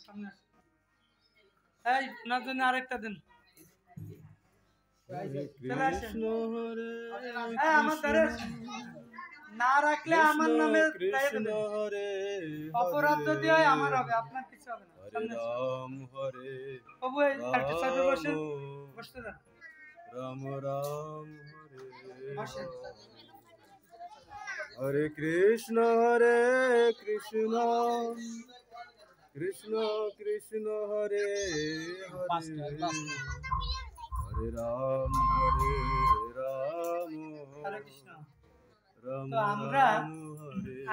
সামনে এই ওনার জন্য আরেকটা দিন চলে আসেন আমার দ্বারে না রাখলে আমার নামে অপরাধ যদি হয় আমার হবে আপনার কিছু হবে না সামনে বাবু একটা সাইডে বসেন বসতে দেন রাম রাম বসেন হরে কৃষ্ণ কৃষ্ণ কৃষ্ণ হরে হরে হরে রাম হরে কৃষ্ণ তো আমরা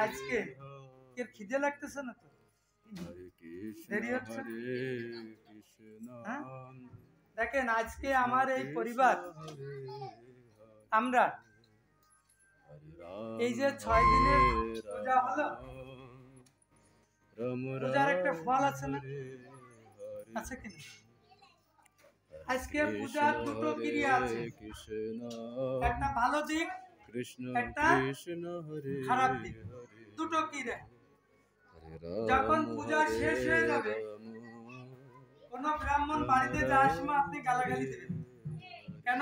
আজকে এর খিদে লাগতেছে না তো দেরি হচ্ছে দেখেন আজকে আমার এই পরিবার আমরা এই যে 6 দিনের পূজা হলো পূজার একটা ফল আছে না আছে কিনা আজকে পূজার দুটো ক্রিয়া আছে একটা ভালো দিক একটা খারাপ দিক দুটো ক্রিয়া যখন পূজা শেষ হয়ে যাবে কোন ব্রাহ্মণ বাড়িতে যাওয়ার সময় আপনি গালাগালি দেবেন কেন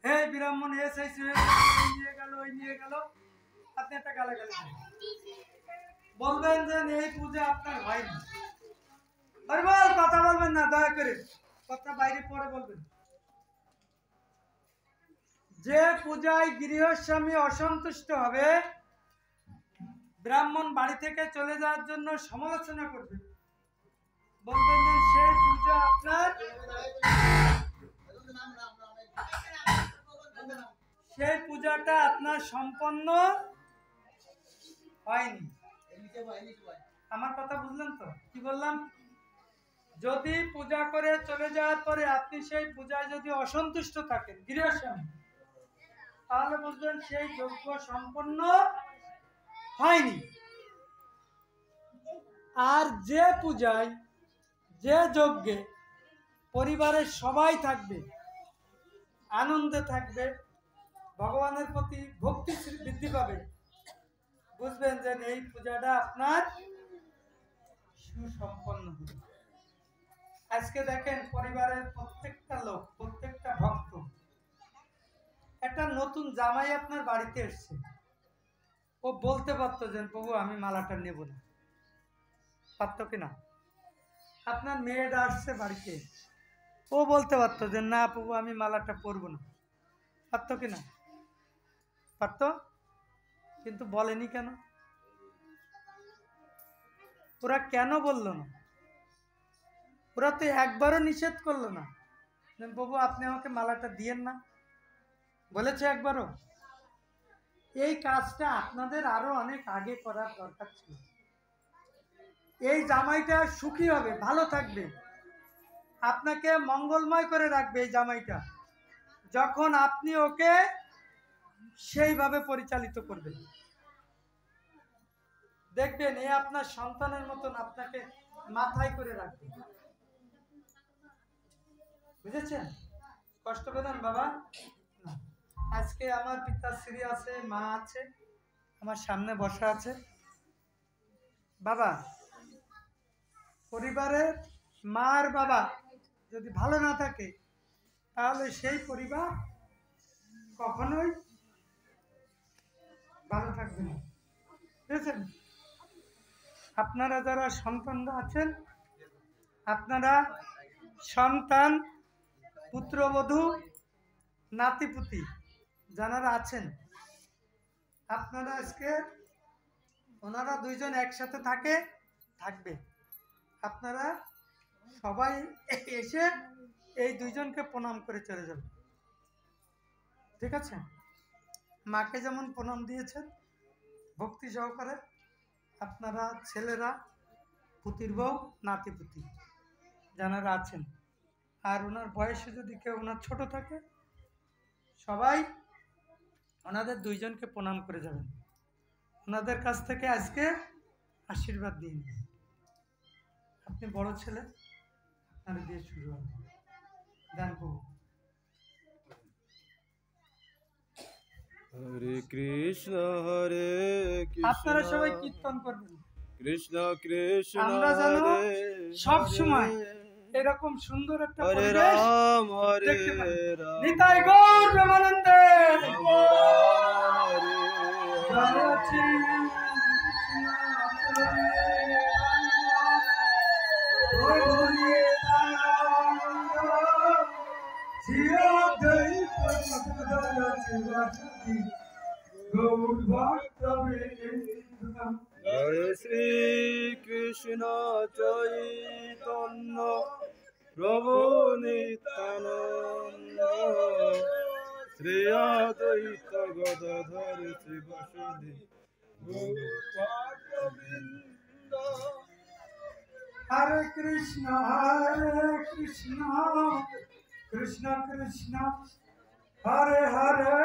হে ব্রাহ্মণ এসে নিয়ে গেল আপনি একটা গালাগালি বলবেন যে এই পূজা আপনার হয়নি আরে বল কথা বলবেন না দয়া করে কথা বাইরে পরে বলবেন যে পূজায় গৃহস্বামী অসন্তুষ্ট হবে ব্রাহ্মণ বাড়ি থেকে চলে যাওয়ার জন্য সমালোচনা করবে বলবেন যে সেই পূজা আপনার সেই পূজাটা আপনার সম্পন্ন হয়নি আমার কথা বুঝলেন তো কি বললাম যদি পূজা করে চলে যাওয়ার পরে আপনি সেই পূজায় যদি অসন্তুষ্ট থাকেন গৃহস্বামী তাহলে বুঝবেন সেই যজ্ঞ সম্পন্ন হয়নি আর যে পূজায় যে যজ্ঞে পরিবারের সবাই থাকবে আনন্দে থাকবে ভগবানের প্রতি ভক্তি বৃদ্ধি পাবে বুঝবেন যে এই পূজাটা আপনার সুসম্পন্ন হবে আজকে দেখেন পরিবারের প্রত্যেকটা লোক প্রত্যেকটা ভক্ত একটা নতুন জামাই আপনার বাড়িতে এসছে ও বলতে পারতো যে প্রভু আমি মালাটা নেব না পারতো কিনা আপনার মেয়েটা আসছে বাড়িতে ও বলতে পারতো যে না প্রভু আমি মালাটা পরবো না পারতো কিনা পারতো কিন্তু বলেনি কেন ওরা কেন বললো না ওরা তো একবারও নিষেধ করলো না প্রভু আপনি আমাকে মালাটা দিয়েন না বলেছে একবারও এই কাজটা আপনাদের আরো অনেক আগে করার দরকার ছিল এই জামাইটা সুখী হবে ভালো থাকবে আপনাকে মঙ্গলময় করে রাখবে এই জামাইটা যখন আপনি ওকে সেইভাবে পরিচালিত করবেন দেখবেন এ আপনার সন্তানের মতন আপনাকে মাথায় করে রাখবে বুঝেছেন কষ্ট পেলেন বাবা না আজকে আমার পিতাশ্রী আছে মা আছে আমার সামনে বসা আছে বাবা পরিবারের মা আর বাবা যদি ভালো না থাকে তাহলে সেই পরিবার কখনোই ভালো থাকবে না বুঝেছেন আপনারা যারা সন্তানরা আছেন আপনারা সন্তান পুত্রবধূ নাতিপুতি যারা আছেন আপনারা আজকে ওনারা দুইজন একসাথে থাকবে আপনারা সবাই এসে এই দুইজনকে প্রণাম করে চলে যাবেন ঠিক আছে মাকে যেমন প্রণাম দিয়েছেন ভক্তি সহকারে আপনারা ছেলেরা পুতির বউ নাতিপুতি যারা আছেন আর ওনার বয়সে যদি কেউ ওনার ছোট থাকে সবাই ওনাদের দুইজনকে প্রণাম করে যাবেন ওনাদের কাছ থেকে আজকে আশীর্বাদ দিন আপনি বড় ছেলে আপনার দিয়ে শুরু হবে দেন প্রভু হরে কৃষ্ণ আপনারা সবাই কীর্তন করবেন কৃষ্ণ কৃষ্ণ আমরা যেন হরে সব হরে সময় এরকম সুন্দর একটা হরে পরিবেশ রাম হরে দেখতে পাই। রাম নিতাই গৌর প্রেমানন্দে রাম রাম হরে জয় হরে শ্রী জয় শ্রী কৃষ্ণ চৈতন্য প্রভু নিত্যানন্দ শ্রী অদ্বৈত গদাধর শিবাসাদি হরে কৃষ্ণ কৃষ্ণ কৃষ্ণ হরে হরে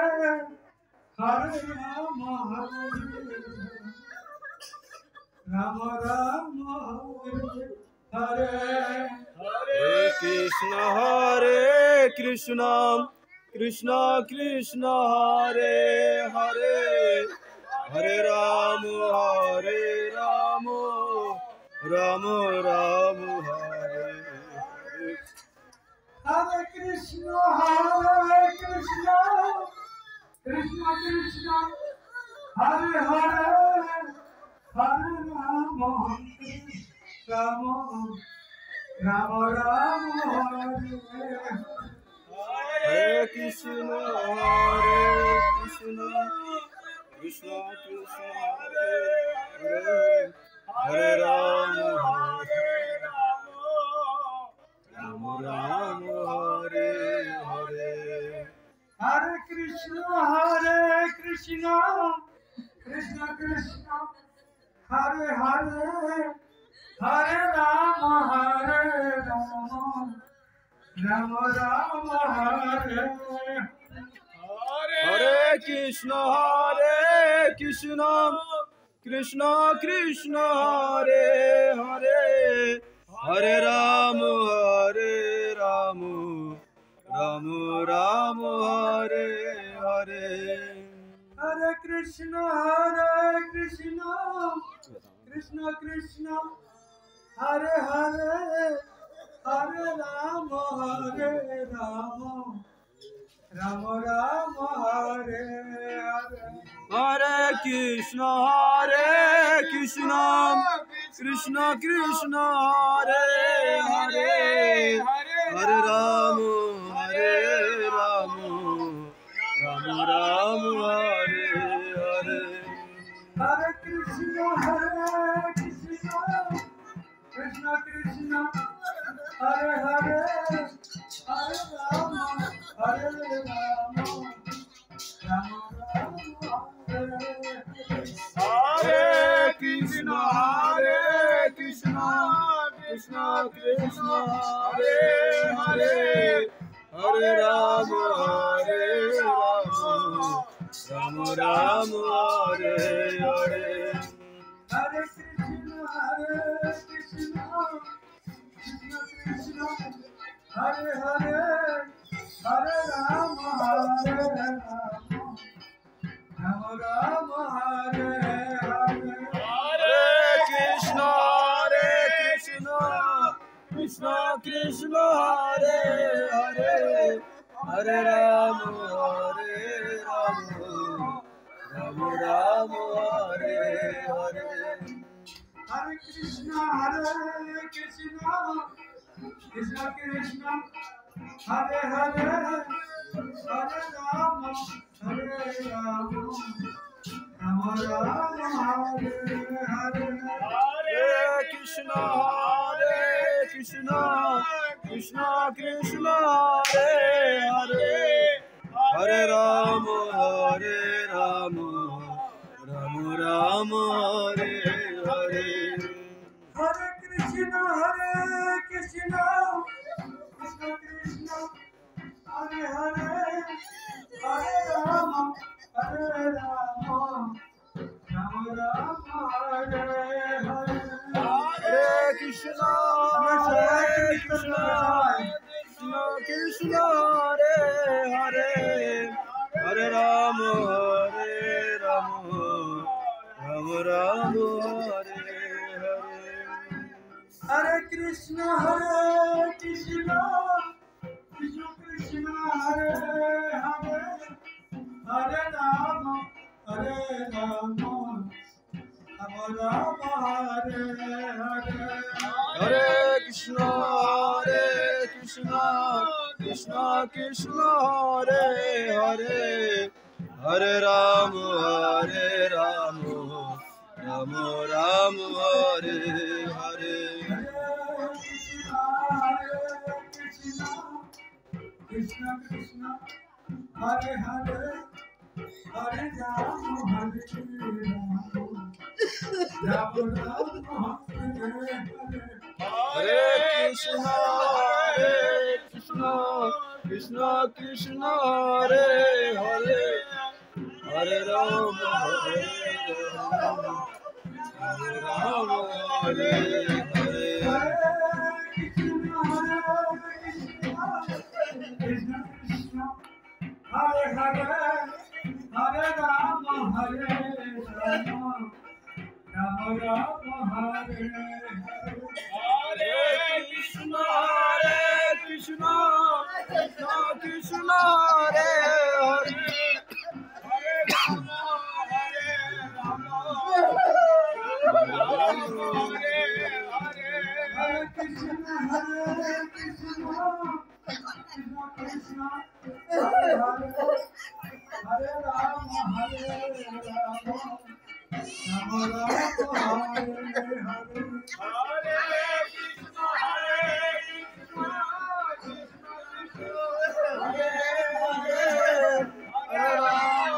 হরে রাম রাম রাম হরে হরে কৃষ্ণ কৃষ্ণ কৃষ্ণ হরে হরে হরে রাম রাম রাম হরে হরে কৃষ্ণ কৃষ্ণ কৃষ্ণ হরে হরে হরে রাম রাম রাম হরে হরে কৃষ্ণ কৃষ্ণ কৃষ্ণ হরে হরে হরে রাম রাম হরে হরে হরে কৃষ্ণ কৃষ্ণ কৃষ্ণ হরে হরে হরে রাম রাম হরে হরে কৃষ্ণ কৃষ্ণ কৃষ্ণ কৃষ্ণ হরে হরে হরে রাম রাম রাম হরে হরে হরে কৃষ্ণ কৃষ্ণ কৃষ্ণ হরে হরে হরে রাম রাম হরে হরে হরে কৃষ্ণ কৃষ্ণ কৃষ্ণ কৃষ্ণ হরে হরে হরে রাম রাম রাম হরে হরে হরে কৃষ্ণ কৃষ্ণ কৃষ্ণ হরে হরে হরে রাম রাম হরে হরে কৃষ্ণ কৃষ্ণ কৃষ্ণ কৃষ্ণ হরে হরে হরে রাম রাম হরে হরে হরে কৃষ্ণ কৃষ্ণ কৃষ্ণ হরে হরে হরে রাম রাম হরে হরে হরে কৃষ্ণ কৃষ্ণ কৃষ্ণ কৃষ্ণ হরে হরে হরে রাম রাম হরে হরে হরে কৃষ্ণ কৃষ্ণ কৃষ্ণ কৃষ্ণ হরে হরে হরে রাম রাম হরে হরে হরে কৃষ্ণ কৃষ্ণ কৃষ্ণ কৃষ্ণ হরে হরে হরে রাম রাম হরে হরে হরে কৃষ্ণ কৃষ্ণ কৃষ্ণ কৃষ্ণ হরে হরে হরে রাম রাম হরে হরে হরে কৃষ্ণ কৃষ্ণ কৃষ্ণ হরে হরে হরে রাম রাম হরে Krishna Krishna Krishna Hare Hare Hare Ram Ram Ram Hare Hare Hare Krishna, Krishna Krishna, Hare Hare, Hare Ram, Ram Ram, Hare Hare. Krishna Krishna, Hare Hare, Hare Ram, Ram Ram, Hare Hare. Hare Krishna, Krishna Krishna, Hare Hare, Hare Ram, Hare Hare. Krishna Krishna, Hare Hare, Hare Ram, Hare Ram, Ram Ram, Hare Hare. Krishna, Krishna Krishna, Hare Hare, Hare Rama, Hare Rama, Rama Hare Hare. Hare Krishna, Krishna Krishna, Hare Hare, Hare Ram, Hare Ram, Ram Ram, Hare Hare.